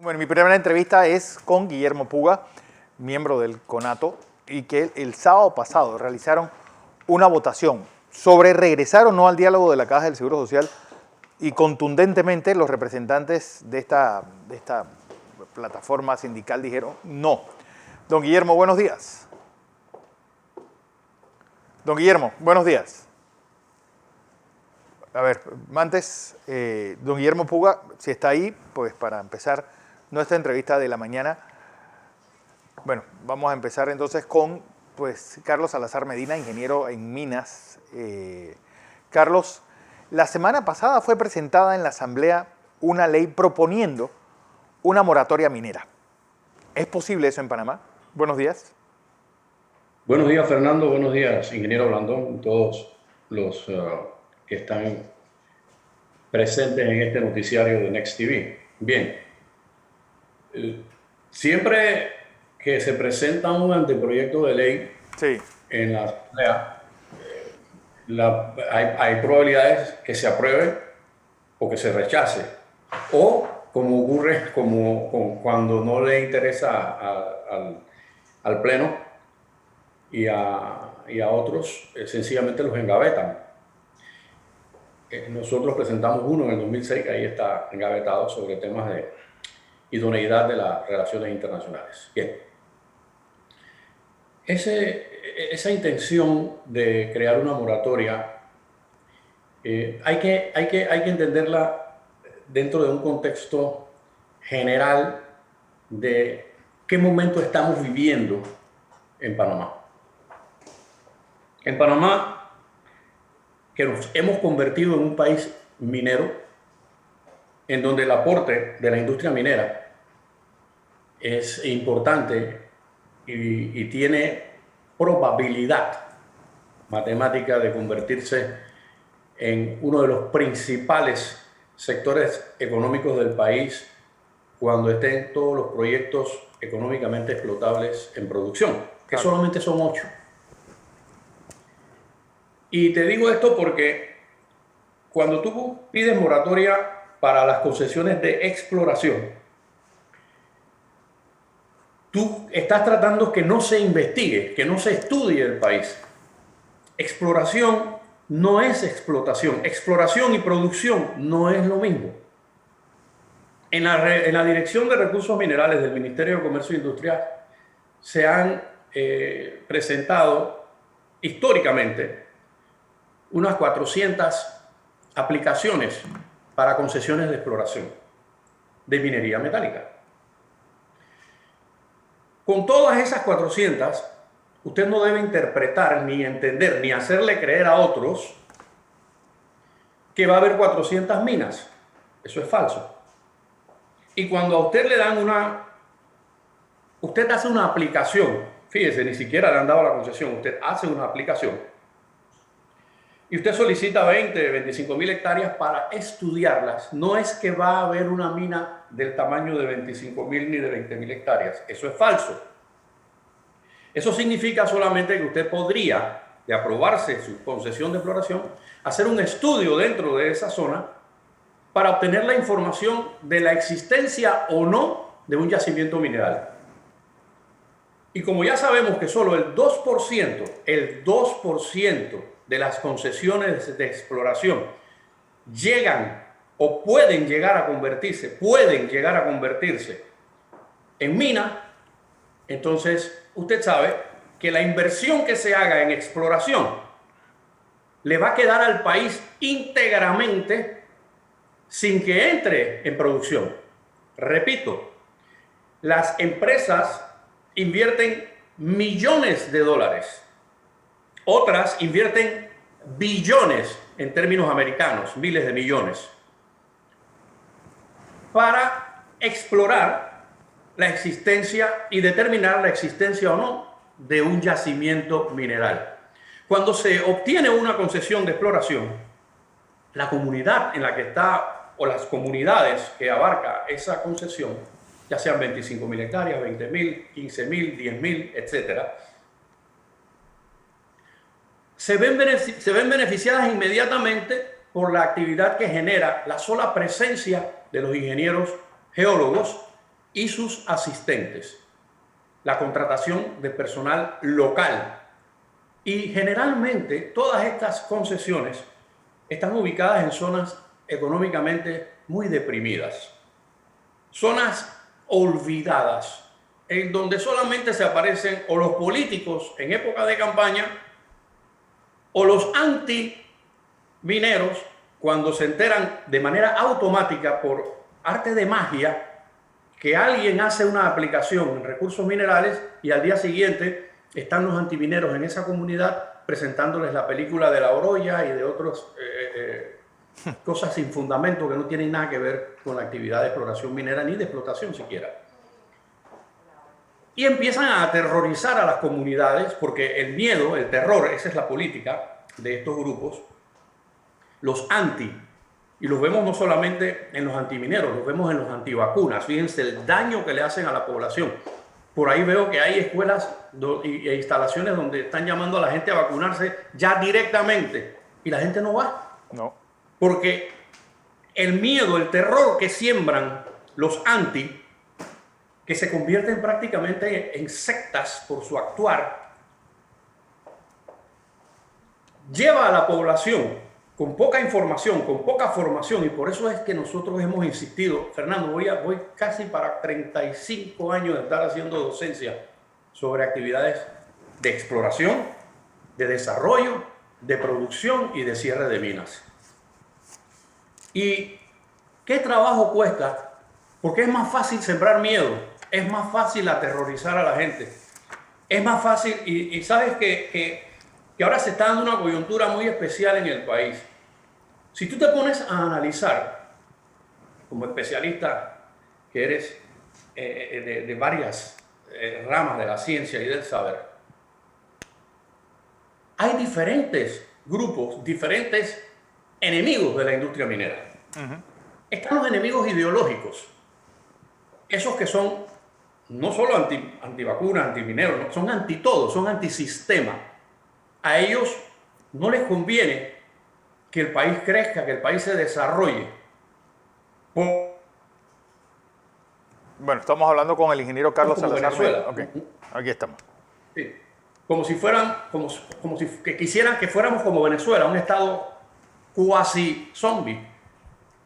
Bueno, mi primera entrevista es con Guillermo Puga, miembro del CONATO, y que el sábado pasado realizaron una votación sobre regresar o no al diálogo de la Caja del Seguro Social, y contundentemente los representantes de esta plataforma sindical dijeron no. Don Guillermo, buenos días. Don Guillermo, buenos días. A ver, antes, don Guillermo Puga, si está ahí, pues para empezar nuestra entrevista de la mañana. Bueno, vamos a empezar entonces con pues, Carlos Salazar Medina, ingeniero en minas. Carlos, la semana pasada fue presentada en la Asamblea una ley proponiendo una moratoria minera. ¿Es posible eso en Panamá? Buenos días. Buenos días, Fernando. Buenos días, ingeniero Blandón, y todos los que están presentes en este noticiario de Next TV. Bien, siempre que se presenta un anteproyecto de ley Sí, en la Asamblea, hay probabilidades que se apruebe o que se rechace, o como ocurre cuando no le interesa al Pleno y a otros, sencillamente los engavetan. Nosotros presentamos uno en el 2006 que ahí está engavetado sobre temas de idoneidad de las relaciones internacionales. Bien, esa intención de crear una moratoria hay que entenderla dentro de un contexto general de qué momento estamos viviendo en Panamá. En Panamá, que nos hemos convertido en un país minero, en donde el aporte de la industria minera es importante y tiene probabilidad matemática de convertirse en uno de los principales sectores económicos del país cuando estén todos los proyectos económicamente explotables en producción, que claro. solamente son 8. Y te digo esto porque cuando tú pides moratoria para las concesiones de exploración, tú estás tratando que no se investigue, que no se estudie el país. Exploración no es explotación. Exploración y producción no es lo mismo. En la Dirección de Recursos Minerales del Ministerio de Comercio e Industria se han presentado históricamente unas 400 aplicaciones para concesiones de exploración de minería metálica. Con todas esas 400, usted no debe interpretar, ni entender, ni hacerle creer a otros que va a haber 400 minas. Eso es falso. Y cuando a usted le dan usted hace una aplicación, fíjese, ni siquiera le han dado la concesión, usted hace una aplicación y usted solicita 25.000 hectáreas para estudiarlas. No es que va a haber una mina del tamaño de 25.000 ni de 20.000 hectáreas. Eso es falso. Eso significa solamente que usted podría, de aprobarse su concesión de exploración, hacer un estudio dentro de esa zona para obtener la información de la existencia o no de un yacimiento mineral. Y como ya sabemos que solo el 2% de las concesiones de exploración llegan o pueden llegar a convertirse en mina, entonces usted sabe que la inversión que se haga en exploración le va a quedar al país íntegramente sin que entre en producción. Repito, las empresas invierten millones de dólares, otras invierten billones en términos americanos, miles de millones, para explorar la existencia y determinar la existencia o no de un yacimiento mineral. Cuando se obtiene una concesión de exploración, la comunidad en la que está, o las comunidades que abarca esa concesión, ya sean 25.000 hectáreas, 20.000, 15.000, 10.000, etc., se ven beneficiadas inmediatamente por la actividad que genera la sola presencia de los ingenieros geólogos y sus asistentes, la contratación de personal local. Y generalmente todas estas concesiones están ubicadas en zonas económicamente muy deprimidas, zonas olvidadas, en donde solamente se aparecen o los políticos en época de campaña o los anti-mineros cuando se enteran de manera automática por arte de magia que alguien hace una aplicación en recursos minerales y al día siguiente están los antimineros en esa comunidad presentándoles la película de la Oroya y de otras cosas sin fundamento que no tienen nada que ver con la actividad de exploración minera ni de explotación siquiera. Y empiezan a aterrorizar a las comunidades porque el miedo, el terror, esa es la política de estos grupos, los anti, y los vemos no solamente en los antimineros, los vemos en los antivacunas. Fíjense el daño que le hacen a la población. Por ahí veo que hay escuelas e instalaciones donde están llamando a la gente a vacunarse ya directamente y la gente no va. No. Porque el miedo, el terror que siembran los anti, que se convierten prácticamente en sectas por su actuar, lleva a la población con poca información, con poca formación, y por eso es que nosotros hemos insistido. Fernando, voy casi para 35 años de estar haciendo docencia sobre actividades de exploración, de desarrollo, de producción y de cierre de minas. ¿Y qué trabajo cuesta? Porque es más fácil sembrar miedo, es más fácil aterrorizar a la gente, es más fácil, y sabes que ahora se está dando una coyuntura muy especial en el país. Si tú te pones a analizar, como especialista que eres de varias ramas de la ciencia y del saber, hay diferentes grupos, diferentes enemigos de la industria minera. Están los enemigos ideológicos, esos que son no solo antivacunas, antimineros, no, son anti todo, son antisistema. A ellos no les conviene que el país crezca, que el país se desarrolle. Bueno, estamos hablando con el ingeniero Carlos Como Salazar. Venezuela. Okay. Aquí estamos. Sí. Como si que quisieran que fuéramos como Venezuela, un estado cuasi zombie.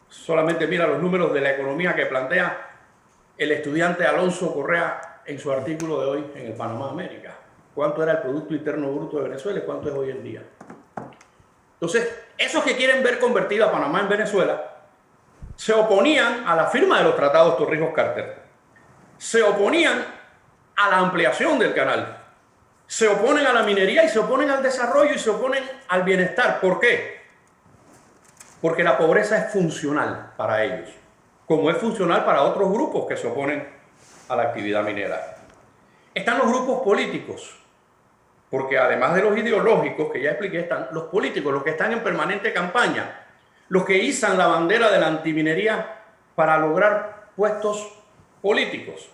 Solamente mira los números de la economía que plantea el estudiante Alonso Correa en su artículo de hoy en el Panamá América. ¿Cuánto era el Producto Interno Bruto de Venezuela y cuánto es hoy en día? Entonces, esos que quieren ver convertida a Panamá en Venezuela se oponían a la firma de los tratados Torrijos-Carter, se oponían a la ampliación del canal, se oponen a la minería y se oponen al desarrollo y se oponen al bienestar. ¿Por qué? Porque la pobreza es funcional para ellos, como es funcional para otros grupos que se oponen a la actividad minera. Están los grupos políticos, porque además de los ideológicos que ya expliqué, están los políticos, los que están en permanente campaña, los que izan la bandera de la antiminería para lograr puestos políticos.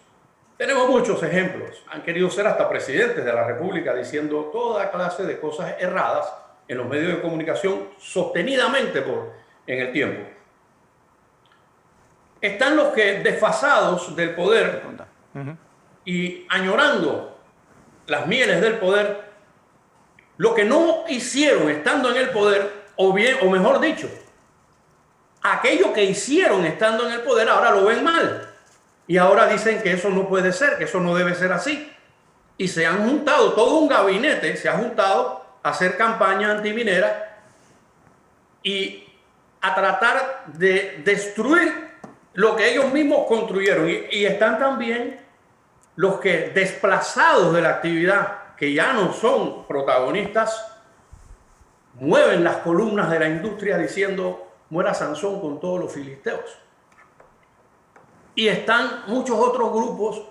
Tenemos muchos ejemplos. Han querido ser hasta presidentes de la República diciendo toda clase de cosas erradas en los medios de comunicación sostenidamente en el tiempo. Están los que, desfasados del poder y añorando las mieles del poder, lo que no hicieron estando en el poder, o mejor dicho, aquello que hicieron estando en el poder ahora lo ven mal. Y ahora dicen que eso no puede ser, que eso no debe ser así. Y se han juntado, todo un gabinete se ha juntado a hacer campaña antiminera y a tratar de destruir lo que ellos mismos construyeron. Y están también los que, desplazados de la actividad, que ya no son protagonistas, mueven las columnas de la industria diciendo muera Sansón con todos los filisteos. Y están muchos otros grupos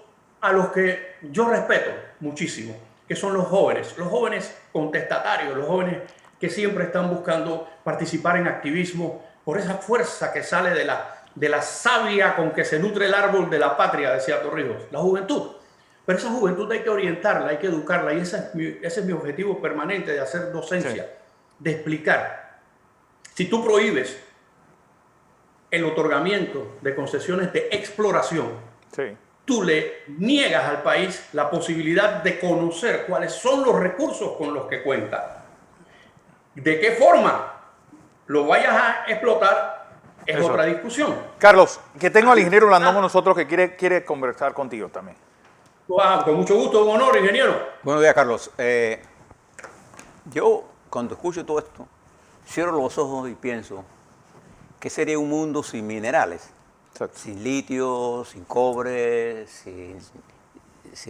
a los que yo respeto muchísimo, que son los jóvenes contestatarios, los jóvenes que siempre están buscando participar en activismo por esa fuerza que sale de la savia con que se nutre el árbol de la patria, decía Torrijos, la juventud. Pero esa juventud hay que orientarla, hay que educarla, y ese es mi objetivo permanente de hacer docencia, de explicar. Si tú prohíbes el otorgamiento de concesiones de exploración, tú le niegas al país la posibilidad de conocer cuáles son los recursos con los que cuenta. ¿De qué forma lo vayas a explotar? Es Eso. otra discusión. Carlos, que tengo al ingeniero Blandón con nosotros que quiere conversar contigo también. Con mucho gusto, un honor, ingeniero. Buenos días, Carlos. Yo, cuando escucho todo esto, cierro los ojos y pienso, ¿qué sería un mundo sin minerales? Exacto. Sin litio, sin cobre, sin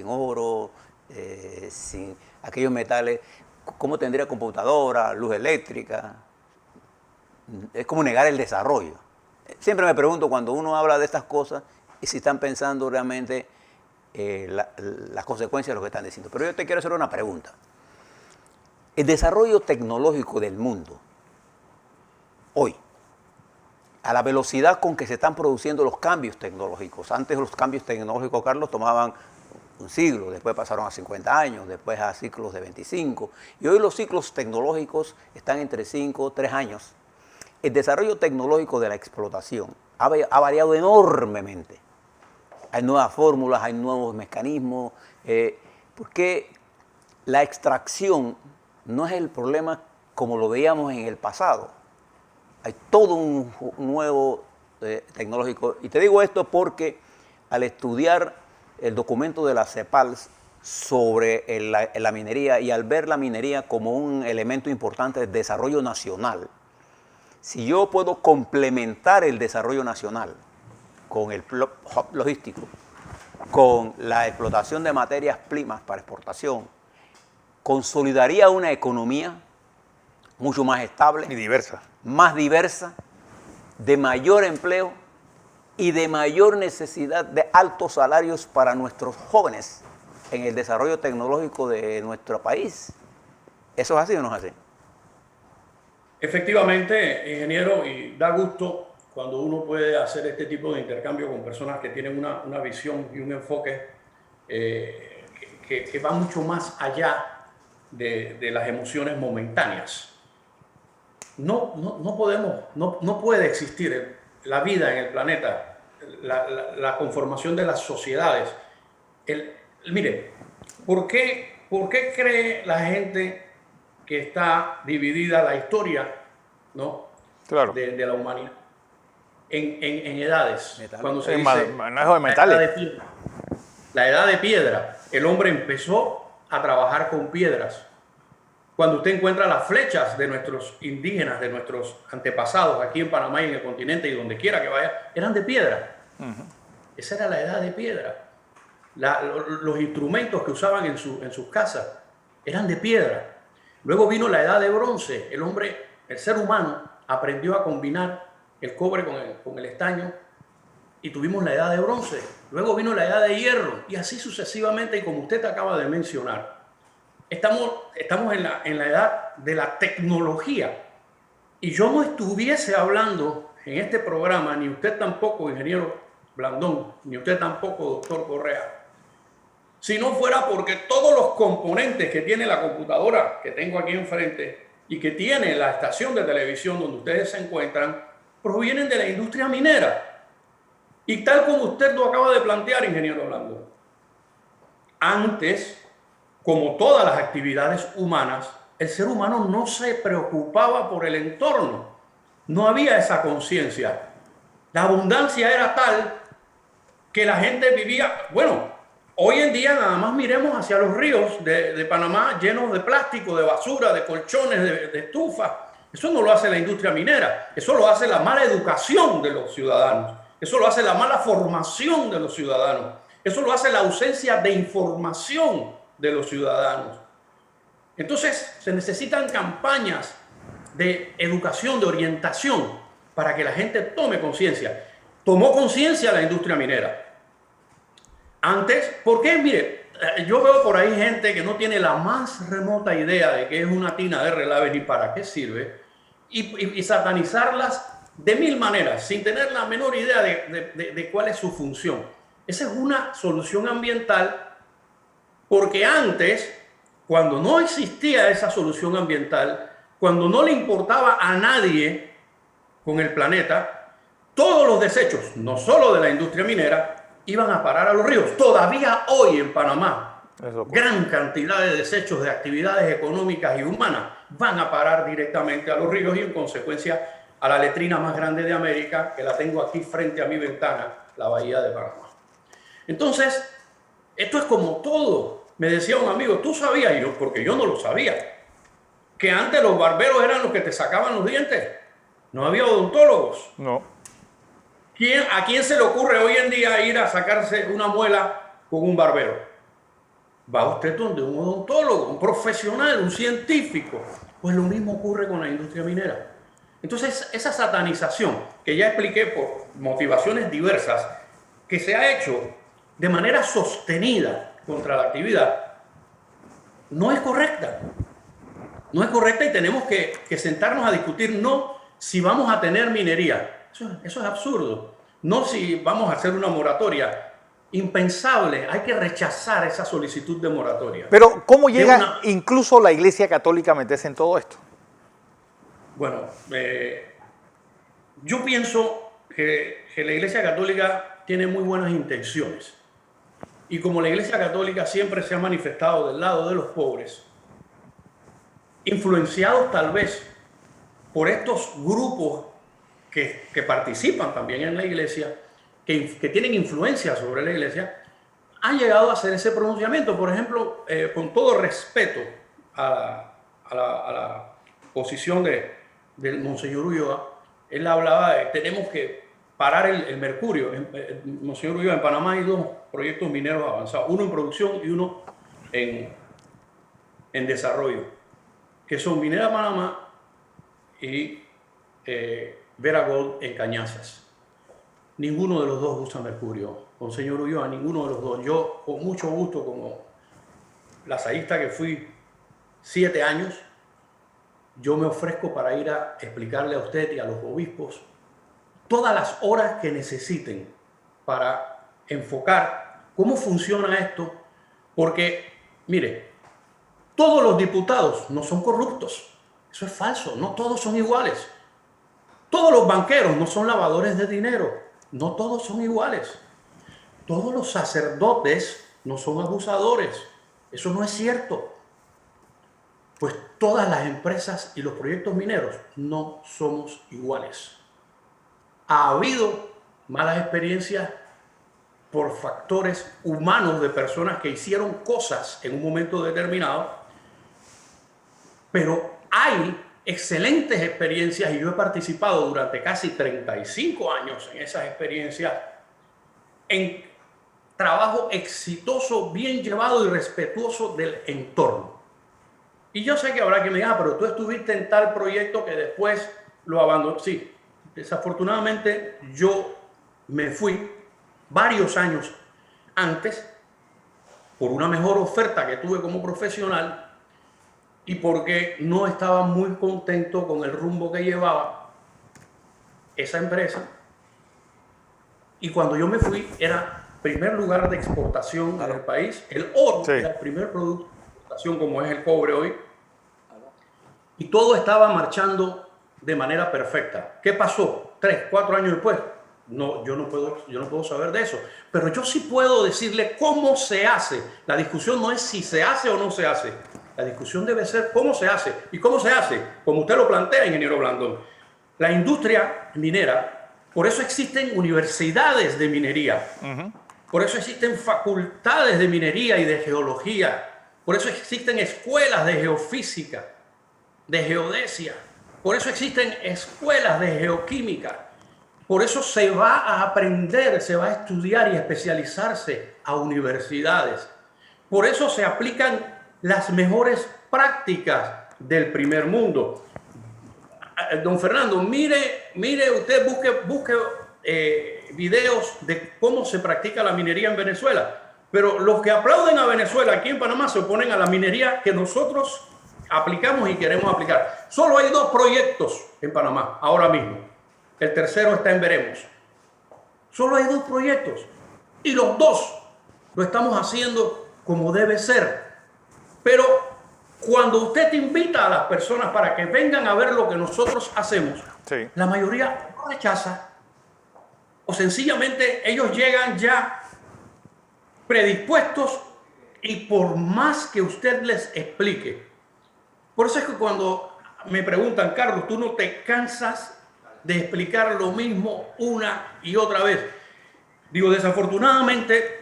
oro, sin aquellos metales. ¿Cómo tendría computadora, luz eléctrica? Es como negar el desarrollo. Siempre me pregunto cuando uno habla de estas cosas y si están pensando realmente las consecuencias de lo que están diciendo. Pero yo te quiero hacer una pregunta. El desarrollo tecnológico del mundo, hoy, a la velocidad con que se están produciendo los cambios tecnológicos. Antes los cambios tecnológicos, Carlos, tomaban un siglo, después pasaron a 50 años, después a ciclos de 25. Y hoy los ciclos tecnológicos están entre 5, 3 años. El desarrollo tecnológico de la explotación ha variado enormemente. Hay nuevas fórmulas, hay nuevos mecanismos, porque la extracción no es el problema como lo veíamos en el pasado. Hay todo un nuevo tecnológico. Y te digo esto porque al estudiar el documento de la CEPALS sobre la minería y al ver la minería como un elemento importante del desarrollo nacional, si yo puedo complementar el desarrollo nacional con el hub logístico, con la explotación de materias primas para exportación, consolidaría una economía mucho más estable Y diversa. más diversa, de mayor empleo y de mayor necesidad de altos salarios para nuestros jóvenes en el desarrollo tecnológico de nuestro país. ¿Eso es así o no es así? Efectivamente, ingeniero, y da gusto cuando uno puede hacer este tipo de intercambio con personas que tienen una visión y un enfoque que va mucho más allá de las emociones momentáneas. No puede existir la vida en el planeta, la conformación de las sociedades. Mire, ¿por qué cree la gente que está dividida la historia, ¿no? Claro. de la humanidad en edades? Metal. Cuando se En dice manejo de metales. la edad de piedra, el hombre empezó a trabajar con piedras. Cuando usted encuentra las flechas de nuestros indígenas, de nuestros antepasados aquí en Panamá y en el continente y donde quiera que vaya, eran de piedra. Esa era la edad de piedra. Los instrumentos que usaban en sus casas eran de piedra. Luego vino la edad de bronce. El ser humano, aprendió a combinar el cobre con el estaño y tuvimos la edad de bronce. Luego vino la edad de hierro y así sucesivamente, y como usted acaba de mencionar, estamos en la edad de la tecnología. Y yo no estuviese hablando en este programa, ni usted tampoco, ingeniero Blandón, ni usted tampoco, doctor Correa, si no fuera porque todos los componentes que tiene la computadora que tengo aquí enfrente y que tiene la estación de televisión donde ustedes se encuentran, provienen de la industria minera. Y tal como usted lo acaba de plantear, ingeniero Blandón, antes, como todas las actividades humanas, el ser humano no se preocupaba por el entorno. No había esa conciencia. La abundancia era tal que la gente vivía... Bueno, hoy en día nada más miremos hacia los ríos de Panamá llenos de plástico, de basura, de colchones, de estufa. Eso no lo hace la industria minera. Eso lo hace la mala educación de los ciudadanos. Eso lo hace la mala formación de los ciudadanos. Eso lo hace la ausencia de información de los ciudadanos. Entonces se necesitan campañas de educación, de orientación, para que la gente tome conciencia. Tomó conciencia la industria minera. Antes, ¿por qué? Mire, yo veo por ahí gente que no tiene la más remota idea de qué es una tina de relave ni para qué sirve, y satanizarlas de mil maneras, sin tener la menor idea de cuál es su función. Esa es una solución ambiental, porque antes, cuando no existía esa solución ambiental, cuando no le importaba a nadie con el planeta, todos los desechos, no solo de la industria minera, iban a parar a los ríos. Todavía hoy en Panamá, Eso ocurre. gran cantidad de desechos de actividades económicas y humanas van a parar directamente a los ríos y en consecuencia a la letrina más grande de América, que la tengo aquí frente a mi ventana, la Bahía de Panamá. Entonces, esto es como todo. Me decía un amigo, ¿tú sabías? Y yo, porque yo no lo sabía, que antes los barberos eran los que te sacaban los dientes. No había odontólogos. No. ¿A quién se le ocurre hoy en día ir a sacarse una muela con un barbero? Va usted donde un odontólogo, un profesional, un científico. Pues lo mismo ocurre con la industria minera. Entonces, esa satanización que ya expliqué por motivaciones diversas, que se ha hecho de manera sostenida contra la actividad, no es correcta. No es correcta y tenemos que sentarnos a discutir no si vamos a tener minería. Eso es absurdo. No si vamos a hacer una moratoria. Impensable. Hay que rechazar esa solicitud de moratoria. Pero ¿cómo llega incluso la Iglesia Católica a meterse en todo esto? Bueno, yo pienso que la Iglesia Católica tiene muy buenas intenciones. Y como la Iglesia Católica siempre se ha manifestado del lado de los pobres, influenciados tal vez por estos grupos que participan también en la Iglesia, que tienen influencia sobre la Iglesia, han llegado a hacer ese pronunciamiento. Por ejemplo, con todo respeto a la posición del Monseñor Ulloa, él hablaba de tenemos que parar el mercurio. Monseñor Ulloa, en Panamá hay 2 proyectos mineros avanzados, uno en producción y uno en desarrollo, que son Minera Panamá y Vera Gold en Cañazas. Ninguno de los dos usa mercurio. Monseñor Ulloa, ninguno de los dos. Yo, con mucho gusto, como lazaísta que fui 7 años, yo me ofrezco para ir a explicarle a usted y a los obispos todas las horas que necesiten para enfocar cómo funciona esto, porque, mire, todos los diputados no son corruptos. Eso es falso, no todos son iguales. Todos los banqueros no son lavadores de dinero, no todos son iguales. Todos los sacerdotes no son abusadores, eso no es cierto. Pues todas las empresas y los proyectos mineros no somos iguales. Ha habido malas experiencias por factores humanos de personas que hicieron cosas en un momento determinado, pero hay excelentes experiencias y yo he participado durante casi 35 años en esas experiencias, en trabajo exitoso, bien llevado y respetuoso del entorno. Y yo sé que habrá que me diga, pero tú estuviste en tal proyecto que después lo abandonó. Sí, desafortunadamente yo me fui varios años antes por una mejor oferta que tuve como profesional y porque no estaba muy contento con el rumbo que llevaba esa empresa. Y cuando yo me fui era primer lugar de exportación en el país. El oro era el primer producto de exportación como es el cobre hoy. Y todo estaba marchando de manera perfecta. ¿Qué pasó? 3, 4 años después. No, yo no puedo saber de eso. Pero yo sí puedo decirle cómo se hace. La discusión no es si se hace o no se hace. La discusión debe ser cómo se hace. ¿Y cómo se hace? Como usted lo plantea, ingeniero Blandón. La industria minera, por eso existen universidades de minería. Por eso existen facultades de minería y de geología. Por eso existen escuelas de geofísica, de geodesia. Por eso existen escuelas de geoquímica. Por eso se va a aprender, se va a estudiar y especializarse a universidades. Por eso se aplican las mejores prácticas del primer mundo. Don Fernando, mire usted, busque videos de cómo se practica la minería en Venezuela. Pero los que aplauden a Venezuela aquí en Panamá se oponen a la minería que nosotros aplicamos y queremos aplicar. Solo hay 2 proyectos en Panamá ahora mismo. El tercero está en veremos. Solo hay 2 proyectos. Y los 2 lo estamos haciendo como debe ser. Pero cuando usted invita a las personas para que vengan a ver lo que nosotros hacemos, la mayoría lo rechaza. O sencillamente ellos llegan ya predispuestos y por más que usted les explique. Por eso es que cuando me preguntan, Carlos, ¿tú no te cansas de explicar lo mismo una y otra vez? Digo, desafortunadamente,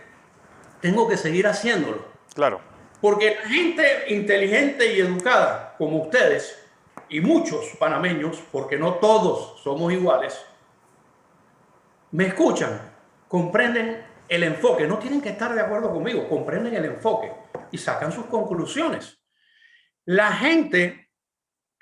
tengo que seguir haciéndolo. Claro. Porque la gente inteligente y educada, como ustedes, y muchos panameños, porque no todos somos iguales, me escuchan, comprenden el enfoque. No tienen que estar de acuerdo conmigo, comprenden el enfoque y sacan sus conclusiones. La gente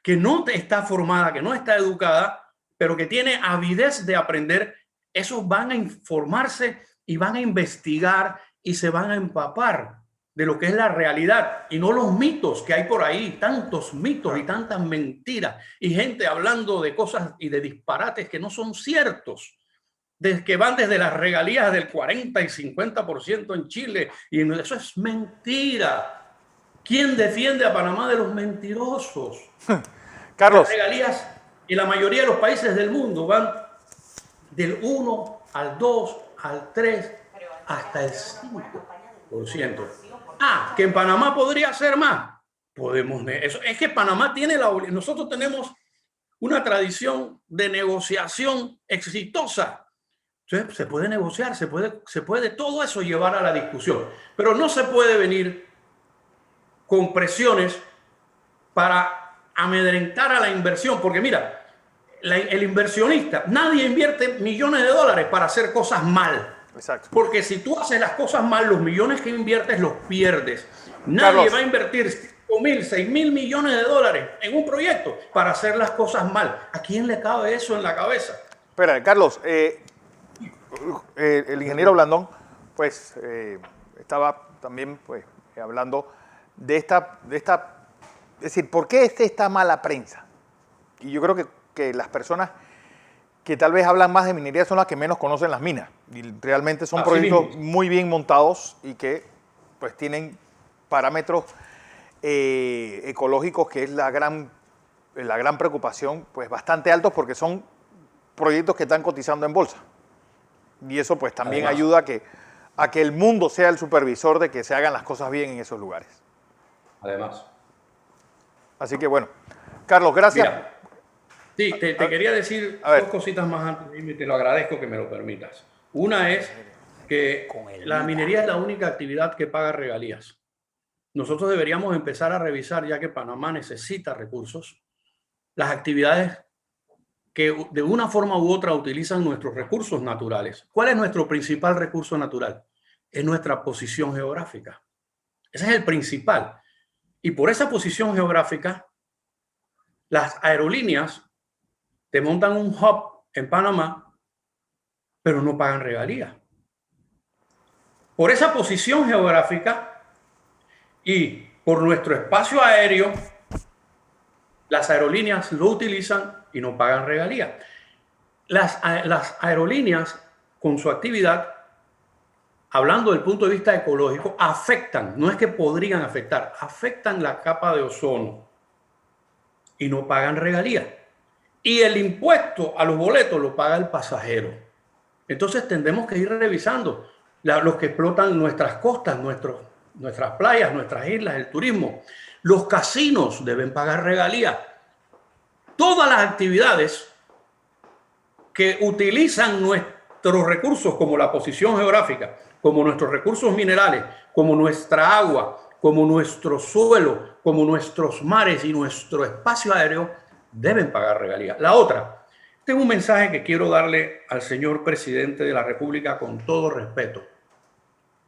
que no está formada, que no está educada, pero que tiene avidez de aprender, esos van a informarse y van a investigar y se van a empapar de lo que es la realidad y no los mitos que hay por ahí, tantos mitos y tantas mentiras y gente hablando de cosas y de disparates que no son ciertos, que van desde las regalías del 40 y 50% en Chile, y eso es mentira. ¿Quién defiende a Panamá de los mentirosos? Carlos. Las regalías en la mayoría de los países del mundo van del 1 al 2 al 3 hasta el 5%. Que en Panamá podría ser más. Eso es que Panamá tiene nosotros tenemos una tradición de negociación exitosa. Entonces, se puede negociar, se puede todo eso llevar a la discusión, pero no se puede venir con presiones para amedrentar a la inversión, porque mira, el inversionista, nadie invierte millones de dólares para hacer cosas mal. Exacto. Porque si tú haces las cosas mal, los millones que inviertes los pierdes. Nadie Carlos, va a invertir 5.000, 6.000 millones de dólares en un proyecto para hacer las cosas mal. ¿A quién le cabe eso en la cabeza? espera, Carlos, el ingeniero Blandón, pues, estaba también pues, hablando de esta, es decir, ¿por qué esta mala prensa? Y yo creo que las personas que tal vez hablan más de minería son las que menos conocen las minas. Y realmente son Así proyectos mismo. muy bien montados y que pues tienen parámetros ecológicos, que es la gran preocupación, pues bastante altos, porque son proyectos que están cotizando en bolsa. Y eso pues también Además, ayuda a que el mundo sea el supervisor de que se hagan las cosas bien en esos lugares. Además. Así que bueno, Carlos, gracias. Mira, sí, te quería decir a ver. dos cositas más antes de irme, y te lo agradezco que me lo permitas. Una es que la minería es la única actividad que paga regalías. Nosotros deberíamos empezar a revisar, ya que Panamá necesita recursos, las actividades que de una forma u otra utilizan nuestros recursos naturales. ¿Cuál es nuestro principal recurso natural? Es nuestra posición geográfica. Ese es el principal. Y por esa posición geográfica, las aerolíneas te montan un hub en Panamá, pero no pagan regalías. Por esa posición geográfica y por nuestro espacio aéreo, las aerolíneas lo utilizan y no pagan regalías. Las aerolíneas, con su actividad, hablando del punto de vista ecológico, afectan, no es que podrían afectar, afectan la capa de ozono y no pagan regalías. Y el impuesto a los boletos lo paga el pasajero. Entonces tendremos que ir revisando los que explotan nuestras costas, nuestras playas, nuestras islas, el turismo. Los casinos deben pagar regalías. Todas las actividades que utilizan nuestros recursos, como la posición geográfica, como nuestros recursos minerales, como nuestra agua, como nuestro suelo, como nuestros mares y nuestro espacio aéreo, deben pagar regalías. La otra, tengo un mensaje que quiero darle al señor presidente de la República con todo respeto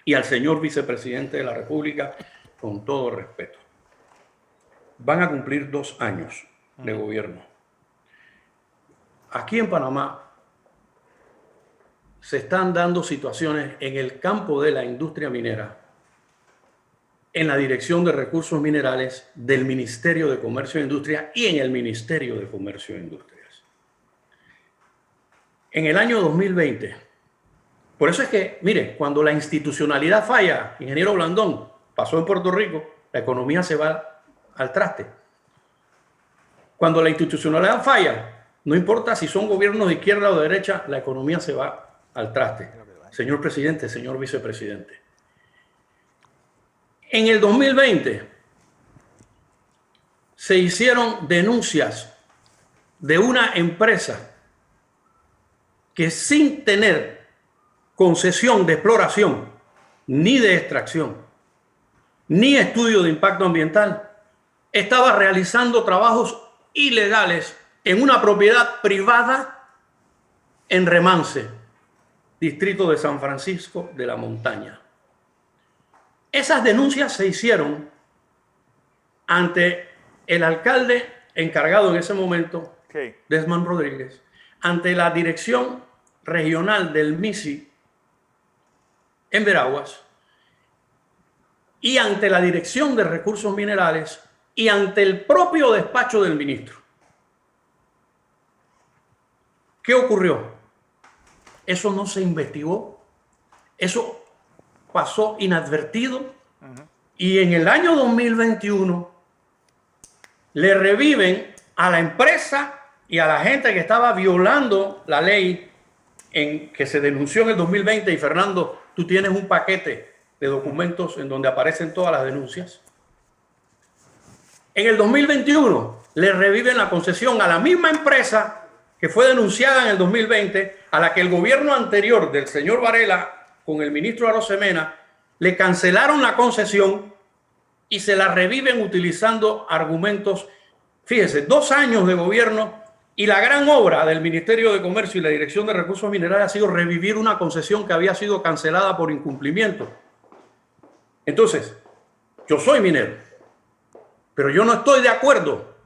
y al señor vicepresidente de la República con todo respeto. Van a cumplir 2 años de gobierno. Aquí en Panamá se están dando situaciones en el campo de la industria minera, en la Dirección de Recursos Minerales del Ministerio de Comercio e Industria y en el Ministerio de Comercio e Industrias. En el año 2020, por eso es que, mire, cuando la institucionalidad falla, ingeniero Blandón, pasó en Puerto Rico, la economía se va al traste. Cuando la institucionalidad falla, no importa si son gobiernos de izquierda o de derecha, la economía se va al traste. Señor presidente, señor vicepresidente. En el 2020 se hicieron denuncias de una empresa que sin tener concesión de exploración, ni de extracción, ni estudio de impacto ambiental, estaba realizando trabajos ilegales en una propiedad privada en Remance, distrito de San Francisco de la Montaña. Esas denuncias se hicieron ante el alcalde encargado en ese momento, Desmond Rodríguez, ante la dirección regional del MISI en Veraguas y ante la Dirección de Recursos Minerales y ante el propio despacho del ministro. ¿Qué ocurrió? Eso no se investigó, eso pasó inadvertido y en el año 2021 le reviven a la empresa y a la gente que estaba violando la ley en que se denunció en el 2020. Y Fernando, tú tienes un paquete de documentos en donde aparecen todas las denuncias. En el 2021 le reviven la concesión a la misma empresa que fue denunciada en el 2020, a la que el gobierno anterior del señor Varela con el ministro Arosemena le cancelaron la concesión y se la reviven utilizando argumentos. Fíjese, 2 años de gobierno y la gran obra del Ministerio de Comercio y la Dirección de Recursos Minerales ha sido revivir una concesión que había sido cancelada por incumplimiento. Entonces, yo soy minero, pero yo no estoy de acuerdo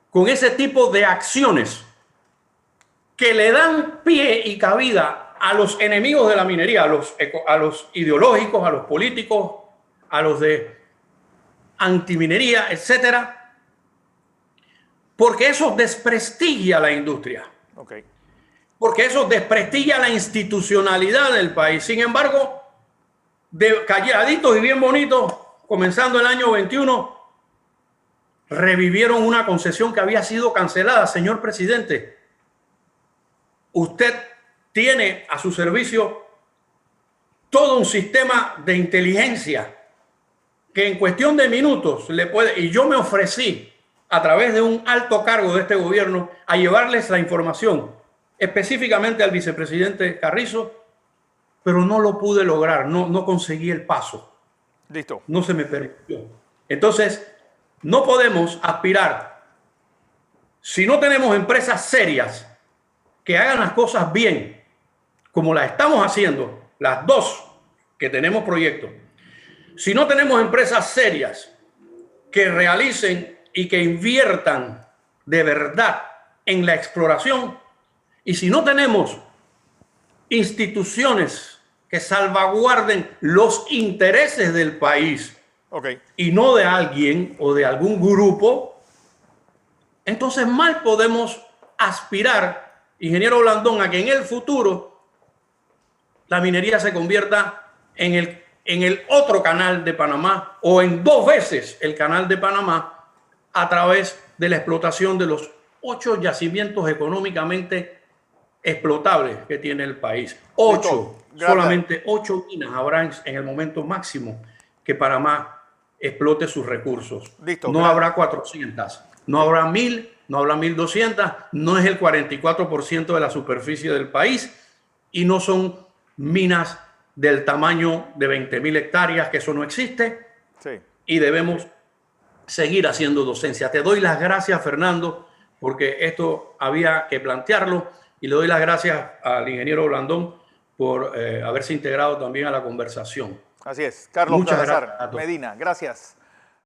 con ese tipo de acciones que le dan pie y cabida a los enemigos de la minería, a los ideológicos, a los políticos, a los de antiminería, etcétera, porque eso desprestigia la industria, porque eso desprestigia la institucionalidad del país. Sin embargo, de calladitos y bien bonitos, comenzando el año 21, revivieron una concesión que había sido cancelada. Señor presidente, usted tiene a su servicio todo un sistema de inteligencia que en cuestión de minutos le puede, y yo me ofrecí a través de un alto cargo de este gobierno a llevarles la información específicamente al vicepresidente Carrizo, pero no lo pude lograr, no conseguí el paso. Listo. No se me permitió. Entonces, no podemos aspirar, si no tenemos empresas serias que hagan las cosas bien, como las estamos haciendo, las dos que tenemos proyectos, si no tenemos empresas serias que realicen y que inviertan de verdad en la exploración, y si no tenemos instituciones que salvaguarden los intereses del país y no de alguien o de algún grupo, entonces mal podemos aspirar, ingeniero Blandón, a que en el futuro la minería se convierta en el otro canal de Panamá o en 2 veces el canal de Panamá a través de la explotación de los 8 yacimientos económicamente explotables que tiene el país. 8, solamente 8 minas habrá en el momento máximo que Panamá explote sus recursos. Listo, no habrá 400, no habrá 1000, no habrá 1200, no es el 44% de la superficie del país y no son minas del tamaño de 20.000 hectáreas, que eso no existe. Sí. Y debemos seguir haciendo docencia. Te doy las gracias, Fernando, porque esto había que plantearlo, y le doy las gracias al ingeniero Blandón por haberse integrado también a la conversación. Así es. Carlos Muchas Salazar gracias a todos. Medina, gracias.